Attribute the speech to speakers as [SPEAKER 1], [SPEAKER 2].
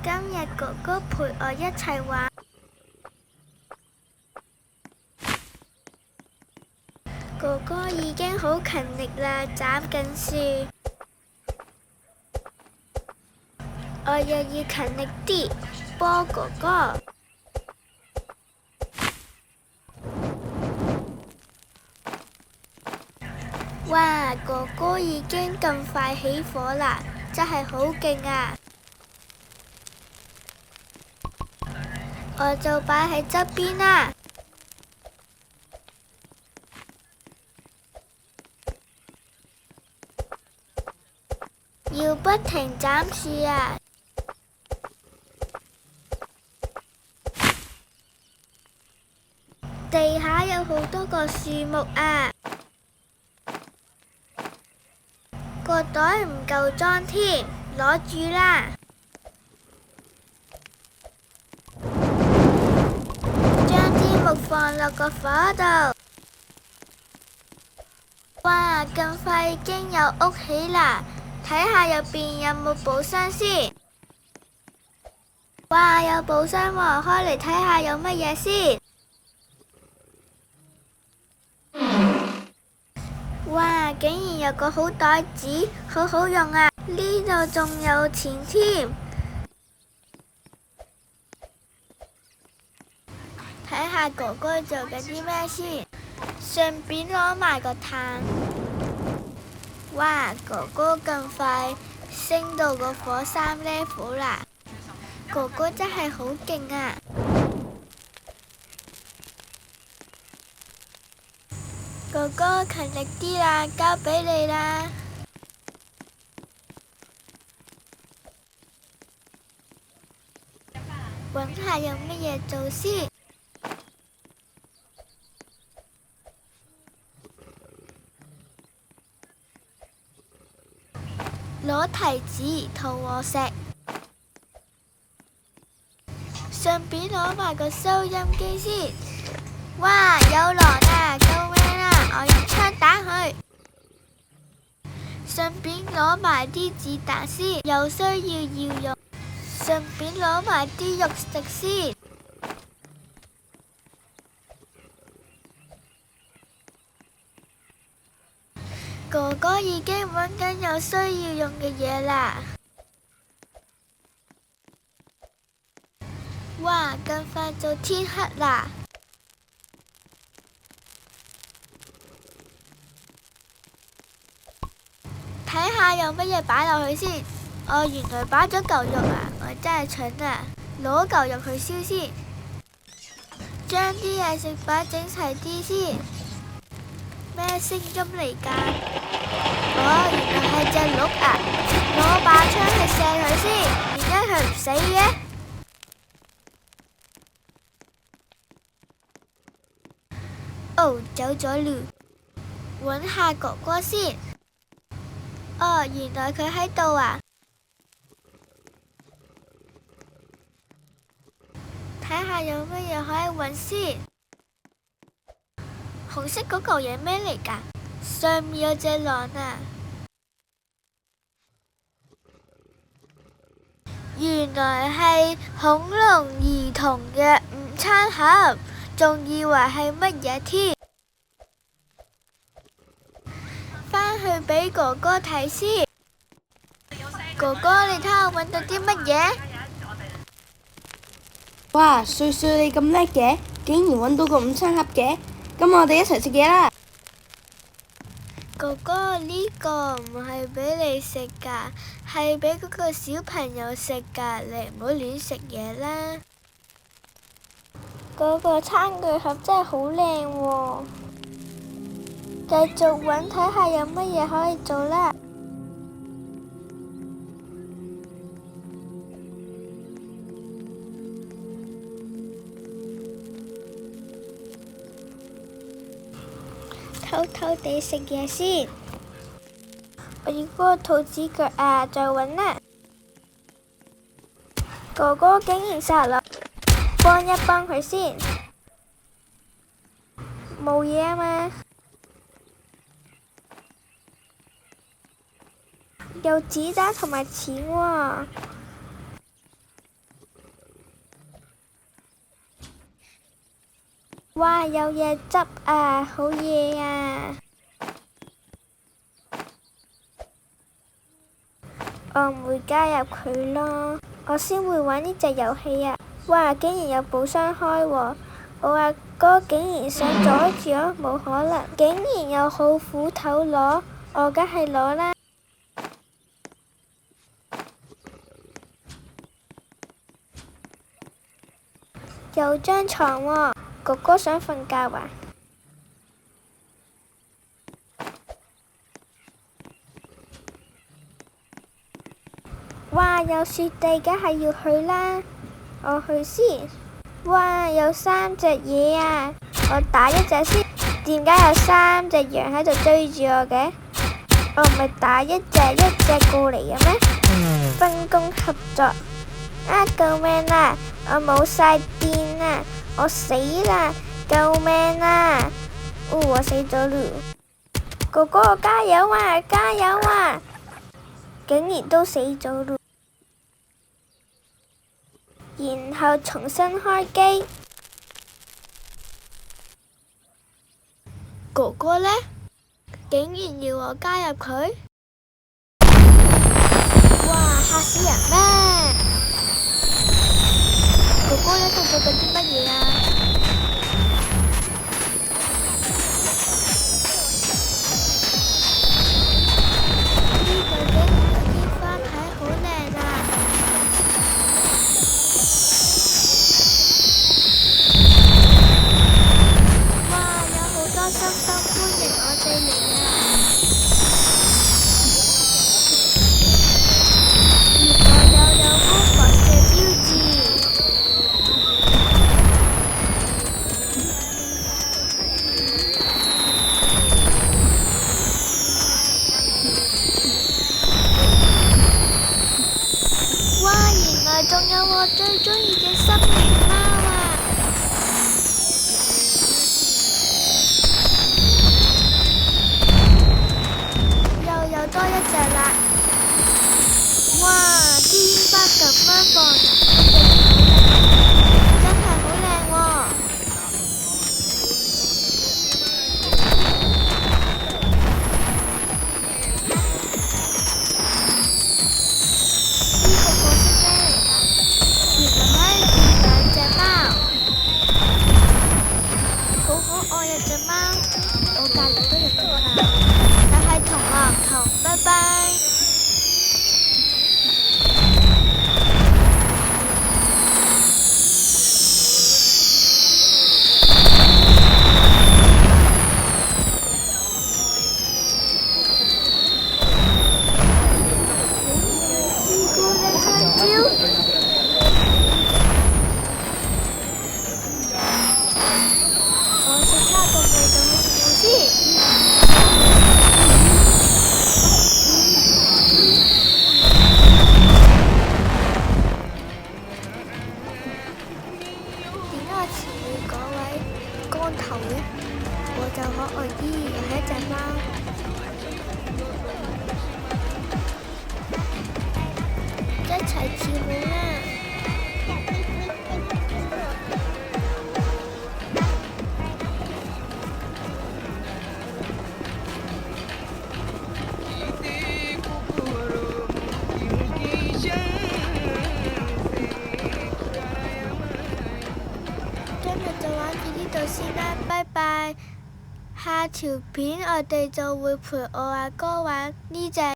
[SPEAKER 1] 今日哥哥陪我一齊玩。哥哥已經好勤力啦，斬緊樹。我又要勤力啲，幫哥哥。哇！哥哥已經咁快起火啦，真係好勁啊！我就擺喺側邊啦。要不停斬樹啊！地下有好多個樹木啊！個袋唔夠裝添，攞住啦！將啲木放落個火度。哇！咁快已經有屋起啦！睇下入邊有冇寶箱先。哇！有寶箱喎，開嚟睇下有乜嘢先。哇！竟然有個好袋子，好好用啊！呢度仲有錢添。睇下哥哥做緊啲咩先，順便攞埋個炭。哇！哥哥咁快升到個火3 level 啦！哥哥真係好勁啊！哥哥勤力啲啦，交俾你啦。揾下有乜嘢做先。攞提子、肚餓食，順便攞埋個收音機先。哇！有狼啊！救命啊！我用槍打佢。順便攞埋啲子彈先，有需要用。順便攞埋啲肉食先。哥哥已經揾緊有需要用嘅嘢啦。哇！咁快就天黑啦。睇下有乜嘢擺落去先。哦，原來擺咗嚿肉啊！我真係蠢啊！攞嚿肉去燒先。將啲嘢食擺整齊啲先。咩聲音嚟㗎？哦，原來係隻鹿啊！攞把槍去射佢先，點解佢唔死嘅？哦，走咗路，揾下哥哥先。哦，原來佢喺度啊！睇下有乜嘢可以揾先。紅色嗰嚿嘢咩嚟㗎？上面有隻狼啊！原來係恐龍兒童嘅午餐盒，仲以為係乜嘢添。返去俾哥哥睇先。哥哥，你睇下揾到啲乜嘢？
[SPEAKER 2] 哇！瑞瑞你咁叻嘅，竟然揾到個午餐盒嘅，咁我哋一齊食嘢啦！
[SPEAKER 1] 哥哥，呢個唔係俾你食㗎，係俾嗰個小朋友食㗎，你唔好亂食嘢啦。嗰個餐具盒真係好靚喎，繼續揾睇下有乜嘢可以做啦。偷偷地食嘢先，我要嗰個兔子腳啊！再揾啦。哥哥竟然殺落，幫一幫佢先。冇嘢啊嘛。有子彈同埋錢喎。哇！有嘢執啊，好嘢啊！我唔會加入佢咯，我先會玩呢隻遊戲啊！哇！竟然有寶箱開喎，我阿哥竟然想阻住我，冇可能！竟然有好斧頭攞，我梗係攞啦！有張床喎，哥哥想瞓覺啊！哇！有雪地，梗係要去啦！我去先。哇！有3隻嘢啊！我打一隻先。點解有3隻羊喺度追住我嘅？我唔係打一隻一隻過嚟嘅咩？分工合作。啊！救命啊！我冇晒電啊！我死啦！救命啊！我死咗嚕！哥哥加油啊！加油啊！竟然都死咗嚕！然後重新開機。哥哥呢？竟然要我加入佢？哇！嚇死人咩？哥哥呢？佢做緊啲乜嘢啊？呢度嘅煙花牌好靚啊！哇！有好多心心歡迎我哋嚟啊！原來又有魔法嘅標誌。哇！原來仲有我最鍾意嘅心形貓啊！又有多一隻啦！哇！啲煙花咁樣放啊，真係好靚喎！呢個角色咩嚟㗎？原來係2隻貓，好可愛啊隻貓！我隔離都有隻貓，但係同我唔同。拜拜。朱古力香蕉。我食下個味道好唔好先？點解我前面嗰位光頭嘅，我就可愛啲，又係一隻貓，一齊跳舞啦！今日就玩住呢度先啦，拜拜！下條片我哋就會陪我阿哥玩呢隻。